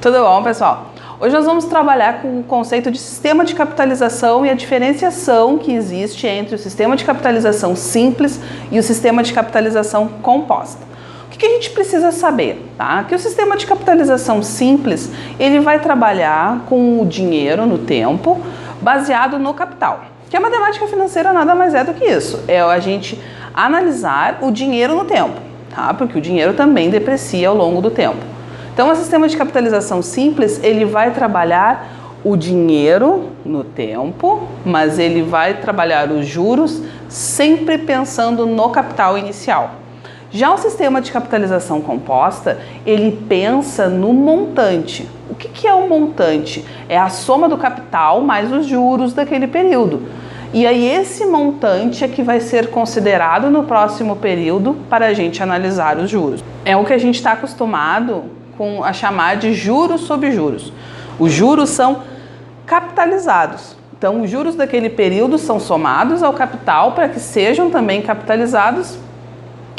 Tudo bom, pessoal? Hoje nós vamos trabalhar com o conceito de sistema de capitalização e a diferenciação que existe entre o sistema de capitalização simples e o sistema de capitalização composta. O que a gente precisa saber? Tá? Que o sistema de capitalização simples, ele vai trabalhar com o dinheiro no tempo, baseado no capital. Que a matemática financeira nada mais é do que isso. É a gente analisar o dinheiro no tempo, tá? Porque o dinheiro também deprecia ao longo do tempo. Então, o sistema de capitalização simples, ele vai trabalhar o dinheiro no tempo, mas ele vai trabalhar os juros sempre pensando no capital inicial. Já o sistema de capitalização composta, ele pensa no montante. O que é um montante? É a soma do capital mais os juros daquele período. E aí esse montante é que vai ser considerado no próximo período para a gente analisar os juros. É o que a gente está acostumado a chamar de juros sobre juros. Os juros são capitalizados. Então, os juros daquele período são somados ao capital para que sejam também capitalizados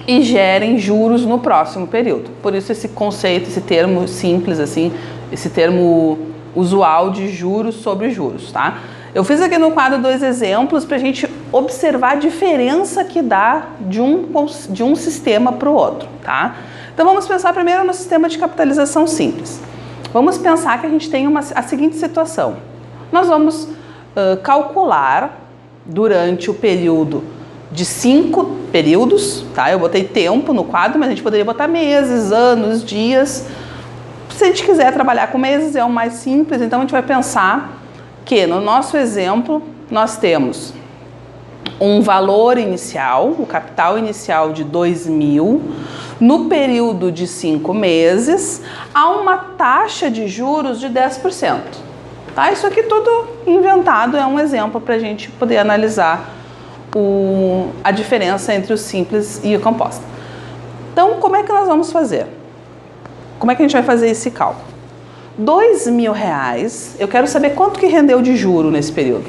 e gerem juros no próximo período. Por isso esse conceito, esse termo simples assim, esse termo usual de juros sobre juros, tá? Eu fiz aqui no quadro dois exemplos para a gente observar a diferença que dá de um sistema para o outro, tá? Então vamos pensar primeiro no sistema de capitalização simples. Vamos pensar que a gente tem a seguinte situação. Nós vamos calcular durante o período de 5 períodos, tá? Eu botei tempo no quadro, mas a gente poderia botar meses, anos, dias. Se a gente quiser trabalhar com meses, é o mais simples, então a gente vai pensar que no nosso exemplo nós temos um valor inicial, o capital inicial de 2.000, no período de 5 meses, há uma taxa de juros de 10%. Tá? Isso aqui tudo inventado, é um exemplo para a gente poder analisar a diferença entre o simples e o composta. Então, como é que nós vamos fazer? Como é que a gente vai fazer esse cálculo? R$2.000, eu quero saber quanto que rendeu de juro nesse período.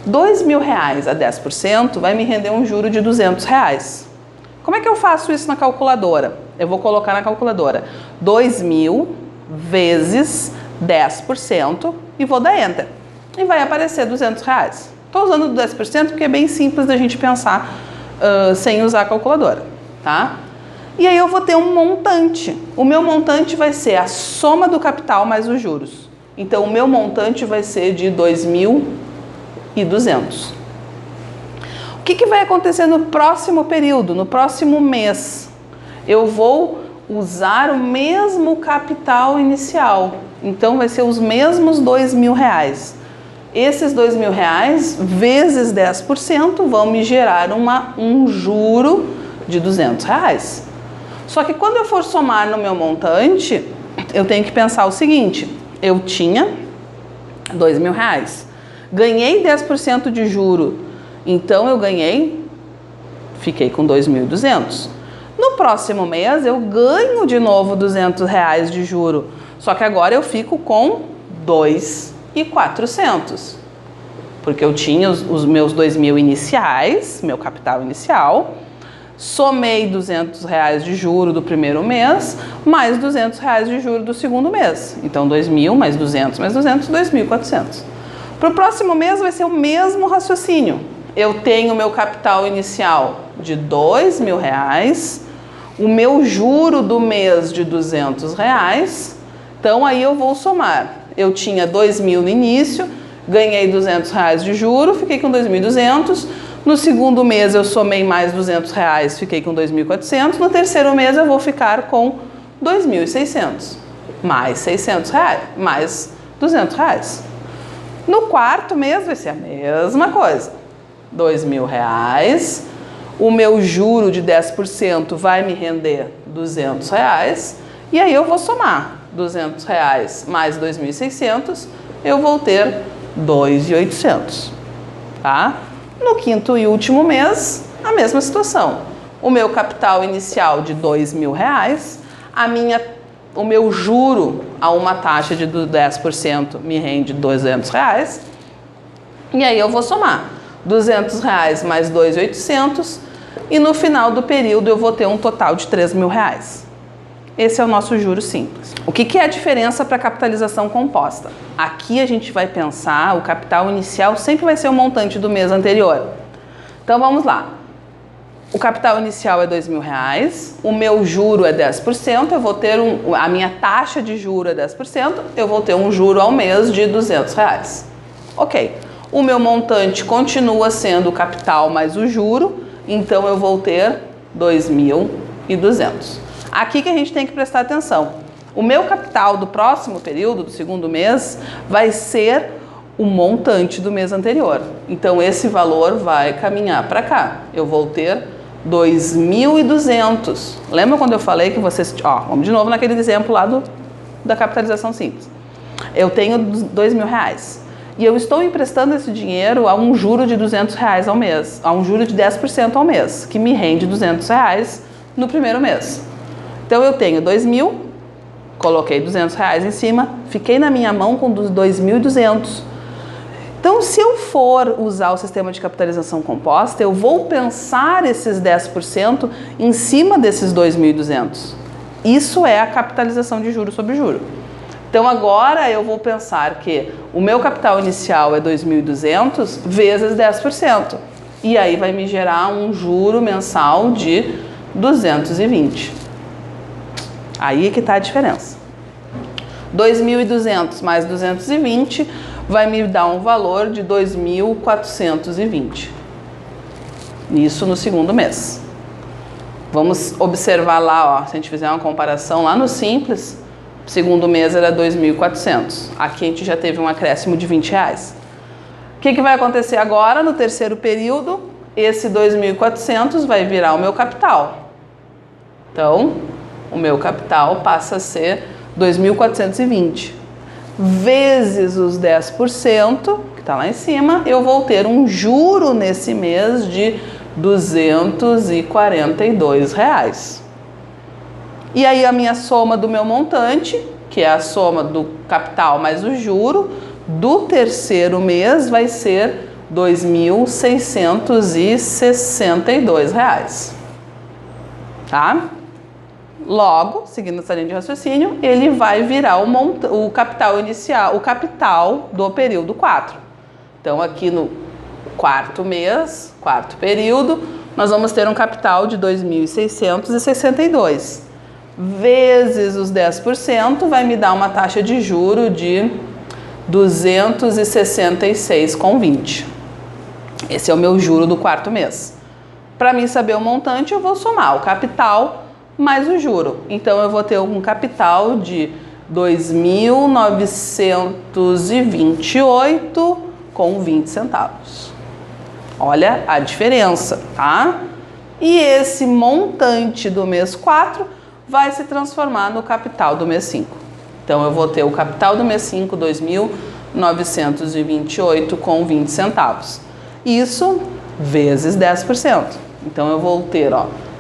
R$2.000 a 10% vai me render um juro de R$200. Como é que eu faço isso na calculadora? Eu vou colocar na calculadora 2.000 vezes 10% e vou dar Enter. E vai aparecer R$200. Estou usando o 10% porque é bem simples da gente pensar sem usar a calculadora, tá? E aí eu vou ter um montante. O meu montante vai ser a soma do capital mais os juros. Então, o meu montante vai ser de 2.200. O que vai acontecer no próximo período, no próximo mês? Eu vou usar o mesmo capital inicial. Então, vai ser os mesmos R$2.000. Esses R$2.000 vezes 10% vão me gerar um juro de R$200. Só que quando eu for somar no meu montante, eu tenho que pensar o seguinte: eu tinha R$2.000, ganhei 10% de juro, então eu fiquei com 2.200. No próximo mês eu ganho de novo R$200 de juro, só que agora eu fico com 2.400, porque eu tinha os meus 2.000 iniciais, meu capital inicial, somei R$200 de juro do primeiro mês, mais R$200 de juro do segundo mês. Então, 2.000 mais 200 mais 200, 2.400. Para o próximo mês vai ser o mesmo raciocínio. Eu tenho o meu capital inicial de R$2.000, o meu juro do mês de R$200, então aí eu vou somar. Eu tinha 2.000 no início, ganhei R$200 de juro, fiquei com 2.200. No segundo mês eu somei mais R$200, fiquei com 2.400. No terceiro mês eu vou ficar com 2.600, mais R$600, mais R$200. No quarto mês vai ser a mesma coisa, R$2.000. O meu juro de 10% vai me render R$200. E aí eu vou somar R$200 mais 2.600, eu vou ter 2.800, tá? No quinto e último mês, a mesma situação. O meu capital inicial de R$2.000, o meu juro a uma taxa de 10% me rende R$200. E aí eu vou somar R$200 mais 2.800 e no final do período eu vou ter um total de R$3.000. Esse é o nosso juro simples. O que é a diferença para a capitalização composta? Aqui a gente vai pensar, o capital inicial sempre vai ser o montante do mês anterior. Então vamos lá. O capital inicial é R$2.000, o meu juro é 10%, eu vou ter a minha taxa de juro é 10%, eu vou ter um juro ao mês de R$200. Ok. O meu montante continua sendo o capital mais o juro, então eu vou ter 2.200. Aqui que a gente tem que prestar atenção. O meu capital do próximo período, do segundo mês, vai ser o montante do mês anterior. Então esse valor vai caminhar para cá. Eu vou ter 2.200. Lembra quando eu falei que vocês... vamos de novo naquele exemplo lá da capitalização simples. Eu tenho R$2.000 e eu estou emprestando esse dinheiro a um juro de R$200 ao mês, a um juro de 10% ao mês, que me rende R$200 no primeiro mês. Então eu tenho 2.000, coloquei R$200 em cima, fiquei na minha mão com 2.200. Então, se eu for usar o sistema de capitalização composta, eu vou pensar esses 10% em cima desses 2.200. Isso é a capitalização de juro sobre juro. Então, agora eu vou pensar que o meu capital inicial é 2.200 vezes 10%. E aí vai me gerar um juro mensal de 220. Aí é que está a diferença. 2.200 mais 220 vai me dar um valor de 2.420. Isso no segundo mês. Vamos observar lá, se a gente fizer uma comparação lá no Simples, segundo mês era 2.400. Aqui a gente já teve um acréscimo de R$20. O que vai acontecer agora no terceiro período? Esse 2.400 vai virar o meu capital. Então, o meu capital passa a ser 2.420. Vezes os 10%, que está lá em cima, eu vou ter um juro nesse mês de R$242. E aí a minha soma do meu montante, que é a soma do capital mais o juro, do terceiro mês vai ser R$2.662. Tá? Logo, seguindo essa linha de raciocínio, ele vai virar o capital inicial, o capital do período 4. Então, aqui no quarto mês, quarto período, nós vamos ter um capital de 2.662. Vezes os 10% vai me dar uma taxa de juro de 266,20. Esse é o meu juro do quarto mês. Para mim saber o montante, eu vou somar o capital mais o juro. Então, eu vou ter um capital de 2.928,20 centavos. Olha a diferença, tá? E esse montante do mês 4 vai se transformar no capital do mês 5. Então, eu vou ter o capital do mês 5, 2.928,20 centavos. Isso vezes 10%. Então, eu vou ter,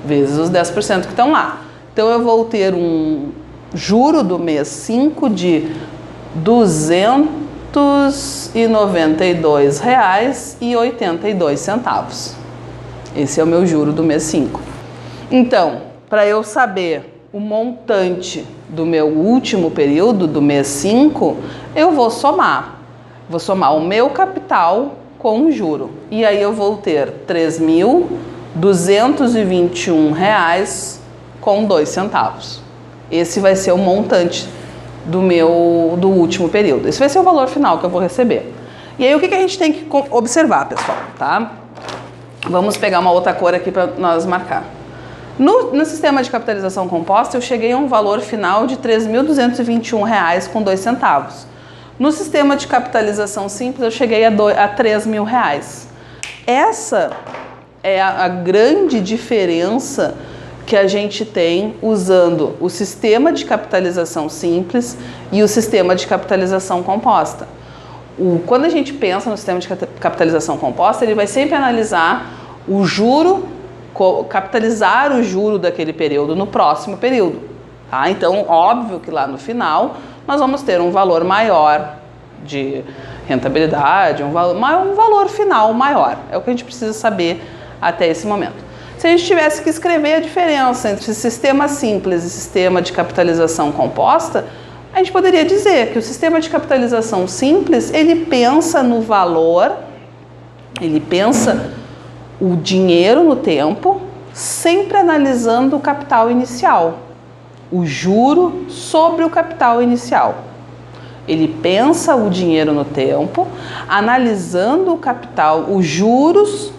vezes os 10% que estão lá. Então, eu vou ter um juro do mês 5 de R$292,82. Esse é o meu juro do mês 5. Então, para eu saber o montante do meu último período, do mês 5, eu vou somar. Vou somar o meu capital com o juro. E aí eu vou ter R$3.221,02. Esse vai ser o montante do último período. Esse vai ser o valor final que eu vou receber. E aí o que a gente tem que observar, pessoal, tá? Vamos pegar uma outra cor aqui para nós marcar. No sistema de capitalização composta, eu cheguei a um valor final de R$3.221,02. No sistema de capitalização simples, eu cheguei a R$3.000. Essa é a grande diferença que a gente tem usando o sistema de capitalização simples e o sistema de capitalização composta. Quando a gente pensa no sistema de capitalização composta, ele vai sempre analisar o juro, capitalizar o juro daquele período no próximo período. Tá? Então, óbvio que lá no final nós vamos ter um valor maior de rentabilidade, um valor final maior. É o que a gente precisa saber até esse momento. Se a gente tivesse que escrever a diferença entre sistema simples e sistema de capitalização composta, a gente poderia dizer que o sistema de capitalização simples, ele pensa no valor, ele pensa o dinheiro no tempo, sempre analisando o capital inicial, o juro sobre o capital inicial. Ele pensa o dinheiro no tempo, analisando o capital, os juros,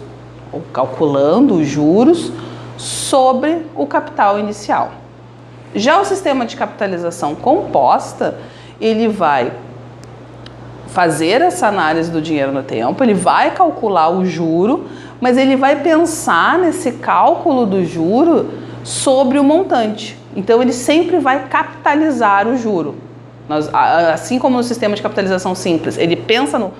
ou calculando os juros sobre o capital inicial. Já o sistema de capitalização composta, ele vai fazer essa análise do dinheiro no tempo, ele vai calcular o juro, mas ele vai pensar nesse cálculo do juro sobre o montante. Então, ele sempre vai capitalizar o juro. Assim como no sistema de capitalização simples, ele pensa no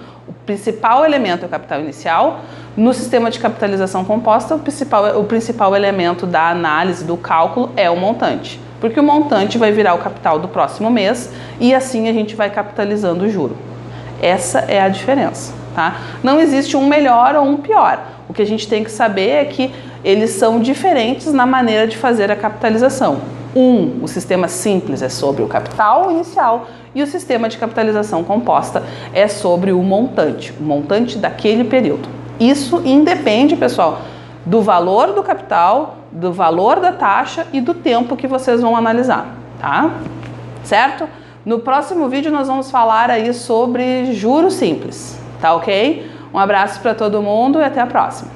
principal elemento é o capital inicial, no sistema de capitalização composta, o principal elemento da análise do cálculo é o montante. Porque o montante vai virar o capital do próximo mês e assim a gente vai capitalizando o juro. Essa é a diferença, tá? Não existe um melhor ou um pior. O que a gente tem que saber é que eles são diferentes na maneira de fazer a capitalização. O sistema simples é sobre o capital inicial e o sistema de capitalização composta é sobre o montante daquele período. Isso independe, pessoal, do valor do capital, do valor da taxa e do tempo que vocês vão analisar, tá? Certo? No próximo vídeo nós vamos falar aí sobre juros simples, tá ok? Um abraço para todo mundo e até a próxima.